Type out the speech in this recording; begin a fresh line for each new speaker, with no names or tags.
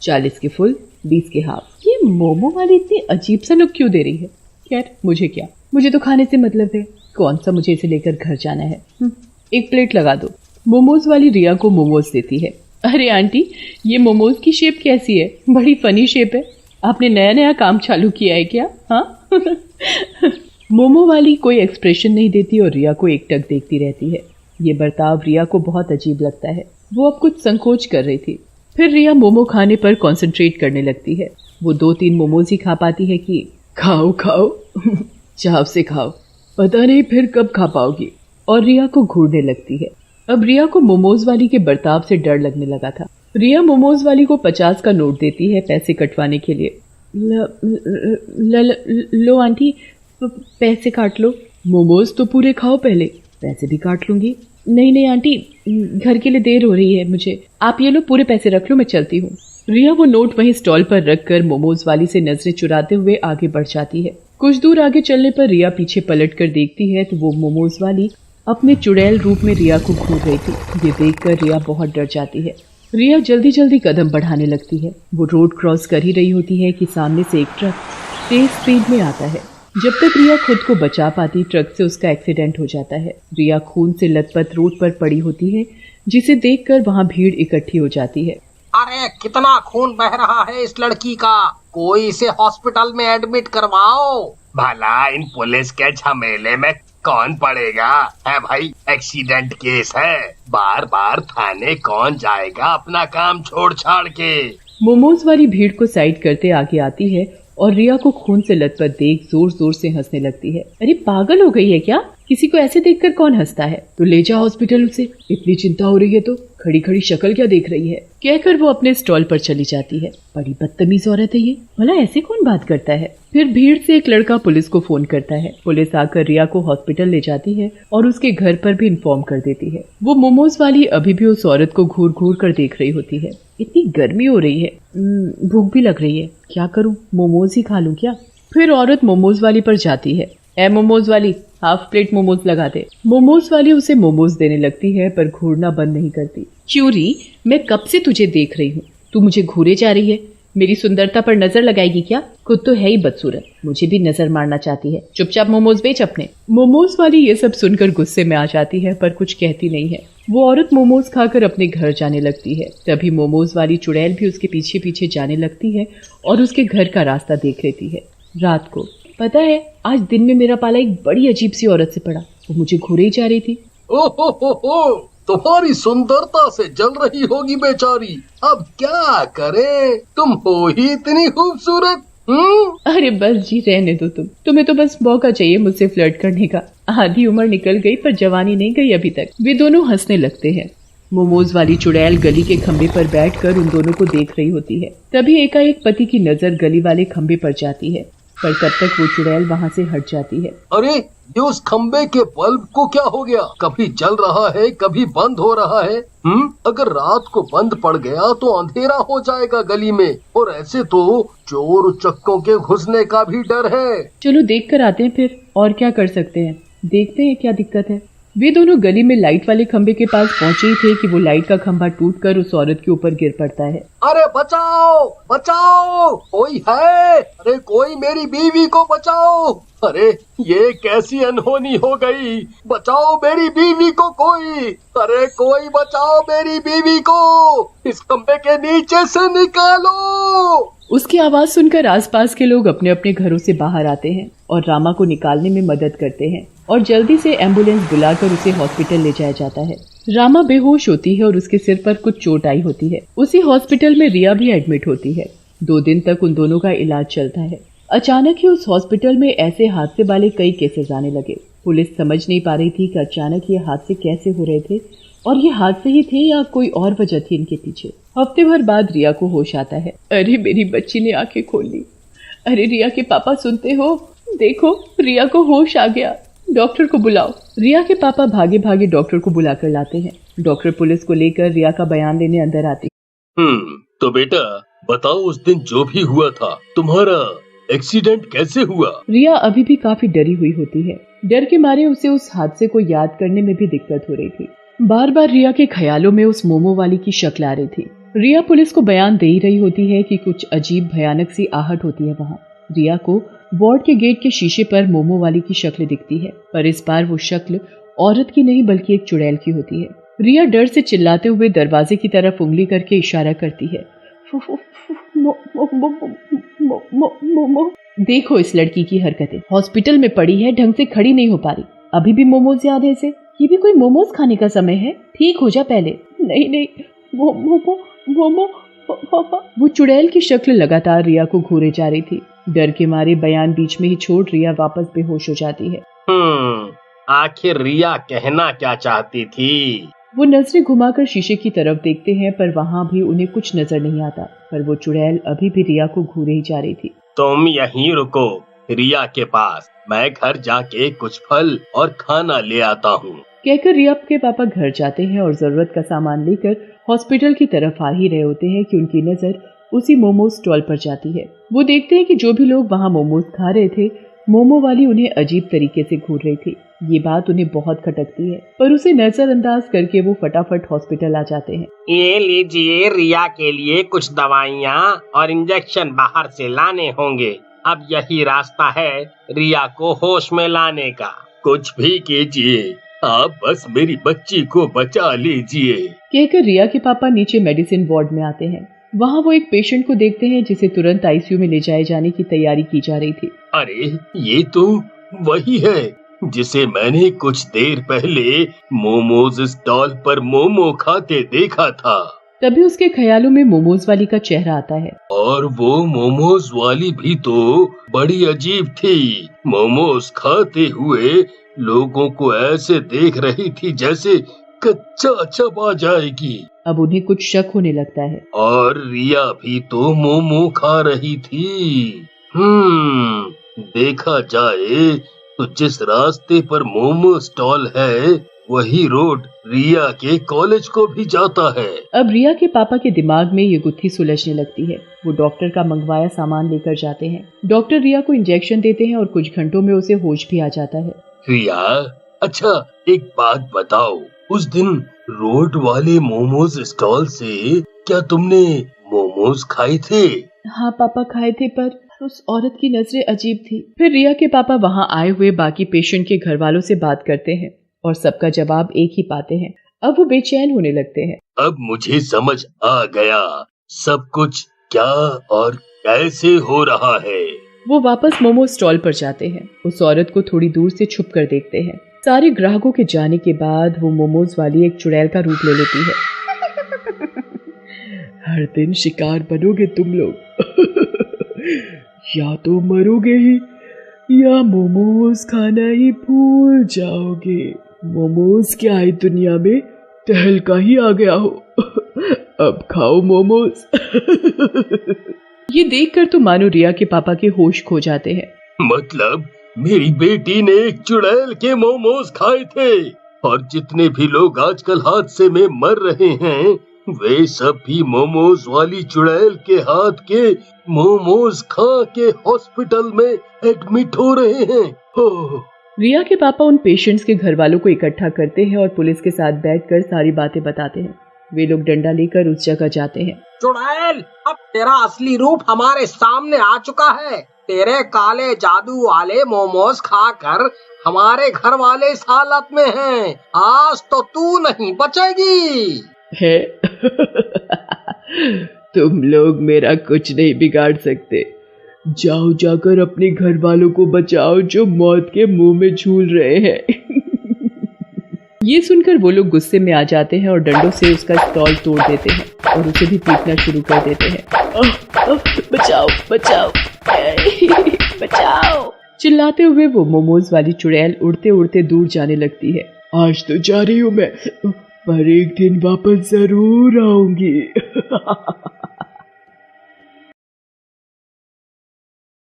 40 के फुल, 20 के हाफ। ये मोमो वाली इतनी अजीब सा लुक क्यों दे रही है? खैर मुझे क्या, मुझे तो खाने से मतलब है, कौन सा मुझे इसे लेकर घर जाना है। एक प्लेट लगा दो। मोमोज वाली रिया को मोमोज देती है। अरे आंटी, ये मोमोज की शेप कैसी है? बड़ी फनी शेप है। आपने नया नया काम चालू किया है क्या? हाँ। मोमो वाली कोई एक्सप्रेशन नहीं देती और रिया को एकटक देखती रहती है। ये बर्ताव रिया को बहुत अजीब लगता है। वो अब कुछ संकोच कर रही थी। फिर रिया मोमो खाने पर कंसंट्रेट करने लगती है। वो 2-3 मोमोज ही खा पाती है कि खाओ खाओ, चाव से खाओ, पता नहीं फिर कब खा पाओगी। और रिया को घूरने लगती है। अब रिया को मोमोज वाली के बर्ताव से डर लगने लगा था। रिया मोमोज वाली को 50 का नोट देती है पैसे कटवाने के लिए। लो आंटी, पैसे काट लो। मोमोज तो पूरे खाओ पहले, पैसे भी काट लूंगी। नहीं आंटी, घर के लिए देर हो रही है मुझे, आप ये लो पूरे पैसे रख लो, मैं चलती हूँ। रिया वो नोट वहीं स्टॉल पर रखकर मोमोज वाली से नजरें चुराते हुए आगे बढ़ जाती है। कुछ दूर आगे चलने पर रिया पीछे पलट कर देखती है तो वो मोमोज वाली अपने चुड़ैल रूप में रिया को घूर रही थी। ये देखकर रिया बहुत डर जाती है। रिया जल्दी जल्दी कदम बढ़ाने लगती है। वो रोड क्रॉस कर ही रही होती है कि सामने से एक ट्रक तेज स्पीड में आता है। जब तक रिया खुद को बचा पाती, ट्रक से उसका एक्सीडेंट हो जाता है। रिया खून से लथपथ रोड पर पड़ी होती है, जिसे देखकर वहाँ भीड़ इकट्ठी हो जाती है।
अरे कितना खून बह रहा है इस लड़की का, कोई इसे हॉस्पिटल में एडमिट करवाओ।
भला इन पुलिस के झमेले में कौन पड़ेगा है भाई, एक्सीडेंट केस है, बार बार थाने कौन जाएगा अपना काम छोड़ छाड़ के।
मोमोज वाली भीड़ को साइड करते आगे आती है और रिया को खून से लथपथ देख जोर जोर से हंसने लगती है। अरे पागल हो गई है क्या? किसी को ऐसे देखकर कौन हंसता है? तो ले जा हॉस्पिटल उसे, इतनी चिंता हो रही है तो खड़ी खड़ी शक्ल क्या देख रही है? कहकर वो अपने स्टॉल पर चली जाती है। बड़ी बदतमीज औरत है ये, भला ऐसे कौन बात करता है? फिर भीड़ से एक लड़का पुलिस को फोन करता है। पुलिस आकर रिया को हॉस्पिटल ले जाती है और उसके घर पर भी इन्फॉर्म कर देती है। वो मोमोज वाली अभी भी उस औरत को घूर घूर कर देख रही होती है। इतनी गर्मी हो रही है, भूख भी लग रही है, क्या करूं, मोमोज ही खा लूं क्या? फिर औरत मोमोज वाली पर जाती है। ए मोमोज वाली, हाफ प्लेट मोमोज लगा दे। मोमोज वाली उसे मोमोज देने लगती है पर घूरना बंद नहीं करती। चूरी, मैं कब से तुझे देख रही हूँ, तू मुझे घूरे जा रही है, मेरी सुंदरता पर नजर लगाएगी क्या? खुद तो है ही बदसूरत, मुझे भी नजर मारना चाहती है, चुपचाप मोमोज बेच अपने। मोमोज वाली ये सब सुनकर गुस्से में आ जाती है पर कुछ कहती नहीं है। वो औरत मोमोज खाकर अपने घर जाने लगती है। तभी मोमोज वाली चुड़ैल भी उसके पीछे पीछे जाने लगती है और उसके घर का रास्ता देख लेती है। रात को, पता है आज दिन में मेरा पाला एक बड़ी अजीब सी औरत से पड़ा, वो मुझे घूरे ही जा रही थी।
ओहो, तुम्हारी सुंदरता से जल रही होगी बेचारी, अब क्या करे, तुम हो ही इतनी खूबसूरत।
अरे बस जी, रहने दो तुम्हें तो बस मौका चाहिए मुझसे फ्लर्ट करने का। आधी उम्र निकल गई पर जवानी नहीं गई अभी तक। वे दोनों हंसने लगते हैं। मोमोज वाली चुड़ैल गली के खंबे पर बैठकर उन दोनों को देख रही होती है। तभी एकाएक पति की नजर गली वाले खंबे पर जाती है, पर तब तक वो चुड़ैल वहाँ से हट जाती है।
अरे ये उस खंबे के बल्ब को क्या हो गया, कभी जल रहा है कभी बंद हो रहा है। अगर रात को बंद पड़ गया तो अंधेरा हो जाएगा गली में, और ऐसे तो चोर उचक्कों के घुसने का भी डर है।
चलो देख कर आते हैं फिर, और क्या कर सकते हैं, देखते हैं क्या दिक्कत है। वे दोनों गली में लाइट वाले खंबे के पास पहुंचे ही थे कि वो लाइट का खंभा टूटकर उस औरत के ऊपर गिर पड़ता है।
अरे बचाओ बचाओ, कोई है, अरे कोई मेरी बीवी को बचाओ। अरे ये कैसी अनहोनी हो गई, बचाओ मेरी बीवी को कोई, अरे कोई बचाओ मेरी बीवी को, इस खंबे के नीचे से निकालो।
उसकी आवाज सुनकर आसपास के लोग अपने अपने घरों से बाहर आते हैं और रामा को निकालने में मदद करते हैं और जल्दी से एम्बुलेंस बुलाकर उसे हॉस्पिटल ले जाया जाता है। रामा बेहोश होती है और उसके सिर पर कुछ चोट आई होती है। उसी हॉस्पिटल में रिया भी एडमिट होती है। 2 दिन तक उन दोनों का इलाज चलता है। अचानक ही उस हॉस्पिटल में ऐसे हादसे वाले कई केसेस आने लगे। पुलिस समझ नहीं पा रही थी कि अचानक ये हादसे कैसे हो रहे थे और ये हादसे ही थे या कोई और वजह थी इनके पीछे। हफ्ते भर बाद रिया को होश आता है। अरे मेरी बच्ची ने आंखें खोल ली। अरे रिया के पापा सुनते हो, देखो रिया को होश आ गया, डॉक्टर को बुलाओ। रिया के पापा भागे भागे डॉक्टर को बुलाकर लाते हैं। डॉक्टर पुलिस को लेकर रिया का बयान लेने अंदर आती।
तो बेटा बताओ, उस दिन जो भी हुआ था, तुम्हारा एक्सीडेंट कैसे हुआ?
रिया अभी भी काफी डरी हुई होती है। डर के मारे उसे उस हादसे को याद करने में भी दिक्कत हो रही थी। बार बार रिया के ख्यालों में उस मोमो वाली की शक्ल आ रही थी। रिया पुलिस को बयान दे ही रही होती है कि कुछ अजीब भयानक सी आहट होती है वहाँ। रिया को वार्ड के गेट के शीशे पर मोमो वाली की शक्ल दिखती है, पर इस बार वो शक्ल औरत की नहीं बल्कि एक चुड़ैल की होती है। रिया डर से चिल्लाते हुए दरवाजे की तरफ उंगली करके इशारा करती है। देखो इस लड़की की हरकतें, हॉस्पिटल में पड़ी है, ढंग से खड़ी नहीं हो पा रही, अभी भी मोमोज याद है इसे। ये भी कोई मोमोज खाने का समय है, ठीक हो जा पहले। नहीं मोमो। वो चुड़ैल की शक्ल लगातार रिया को घूरे जा रही थी। डर के मारे बयान बीच में ही छोड़ रिया वापस बेहोश हो जाती है।
आखिर रिया कहना क्या चाहती थी?
वो नजरें घुमाकर शीशे की तरफ देखते हैं, पर वहाँ भी उन्हें कुछ नजर नहीं आता। पर वो चुड़ैल अभी भी रिया को घूरे ही जा रही थी।
तुम यहीं रुको रिया के पास, मैं घर जाके कुछ फल और खाना ले आता हूँ।
कहकर रिया के पापा घर जाते हैं और जरूरत का सामान लेकर हॉस्पिटल की तरफ आ ही रहे होते हैं कि उनकी नजर उसी मोमोज स्टॉल पर जाती है। वो देखते हैं कि जो भी लोग वहाँ मोमोज खा रहे थे, मोमो वाली उन्हें अजीब तरीके से घूर रही थी। ये बात उन्हें बहुत खटकती है, पर उसे नजरअंदाज करके वो फटाफट हॉस्पिटल आ जाते हैं।
ये लीजिए, रिया के लिए कुछ दवाइयाँ और इंजेक्शन बाहर से लाने होंगे। अब यही रास्ता है रिया को होश में लाने का।
कुछ भी कीजिए, आप बस मेरी बच्ची को बचा लीजिए।
कहकर रिया के पापा नीचे मेडिसिन वार्ड में आते हैं। वहाँ वो एक पेशेंट को देखते हैं जिसे तुरंत आईसीयू में ले जाए जाने की तैयारी की जा रही थी।
अरे ये तो वही है जिसे मैंने कुछ देर पहले मोमोज स्टॉल पर मोमो खाते देखा था।
तभी उसके ख्यालों में मोमोज वाली का चेहरा आता है।
और वो मोमोज वाली भी तो बड़ी अजीब थी। मोमोज खाते हुए लोगों को ऐसे देख रही थी जैसे कच्चा चबा जाएगी।
अब उन्हें कुछ शक होने लगता है।
और रिया भी तो मोमो खा रही थी। देखा जाए तो जिस रास्ते पर मोमो स्टॉल है वही रोड रिया के कॉलेज को भी जाता है।
अब रिया के पापा के दिमाग में ये गुत्थी सुलझने लगती है। वो डॉक्टर का मंगवाया सामान लेकर जाते हैं। डॉक्टर रिया को इंजेक्शन देते हैं और कुछ घंटों में उसे होश भी आ जाता है।
रिया, अच्छा एक बात बताओ, उस दिन रोड वाले मोमोज स्टॉल से क्या तुमने मोमोज खाए थे?
हाँ पापा खाए थे, पर उस औरत की नजरें अजीब थी। फिर रिया के पापा वहाँ आए हुए बाकी पेशेंट के घर वालों से बात करते हैं और सबका जवाब एक ही पाते हैं। अब वो बेचैन होने लगते हैं।
अब मुझे समझ आ गया सब कुछ क्या और कैसे हो रहा है।
वो वापस मोमो स्टॉल पर जाते हैं। उस औरत को थोड़ी दूर से छुप कर देखते हैं। सारे ग्राहकों के जाने के बाद वो मोमोज वाली एक चुड़ैल का रूप ले लेती है। हर दिन शिकार बनोगे तुम लोग। या तो मरोगे ही या मोमोज खाना ही भूल जाओगे। मोमोज क्या है दुनिया में, तहलका ही आ गया हो। अब खाओ मोमोज। ये देखकर तो मानो रिया के पापा के होश खो जाते हैं।
मतलब मेरी बेटी ने एक चुड़ैल के मोमोज खाए थे और जितने भी लोग आजकल हादसे में मर रहे हैं वे सब भी मोमोज वाली चुड़ैल के हाथ के मोमोज खा के हॉस्पिटल में एडमिट हो रहे हैं।
रिया के पापा उन पेशेंट्स के घर वालों को इकट्ठा करते हैं और पुलिस के साथ बैठकर सारी बातें बताते हैं। वे लोग डंडा लेकर उस जगह जाते हैं।
चुड़ैल, अब तेरा असली रूप हमारे सामने आ चुका है। तेरे काले जादू वाले मोमोज खाकर हमारे घर वाले इस हालत में हैं। आज तो तू नहीं बचेगी।
है तुम लोग मेरा कुछ नहीं बिगाड़ सकते। जाओ जाकर अपने घर वालों को बचाओ जो मौत के मुंह में झूल रहे हैं। ये सुनकर वो लोग गुस्से में आ जाते हैं और डंडों से उसका स्टॉल तोड़ देते हैं और उसे भी पीटना शुरू कर देते हैं। बचाओ बचाओ बचाओ। चिल्लाते हुए वो मोमोज वाली चुड़ैल उड़ते उड़ते दूर जाने लगती है। आज तो जा रही हूँ मैं, पर एक दिन वापस जरूर आऊंगी।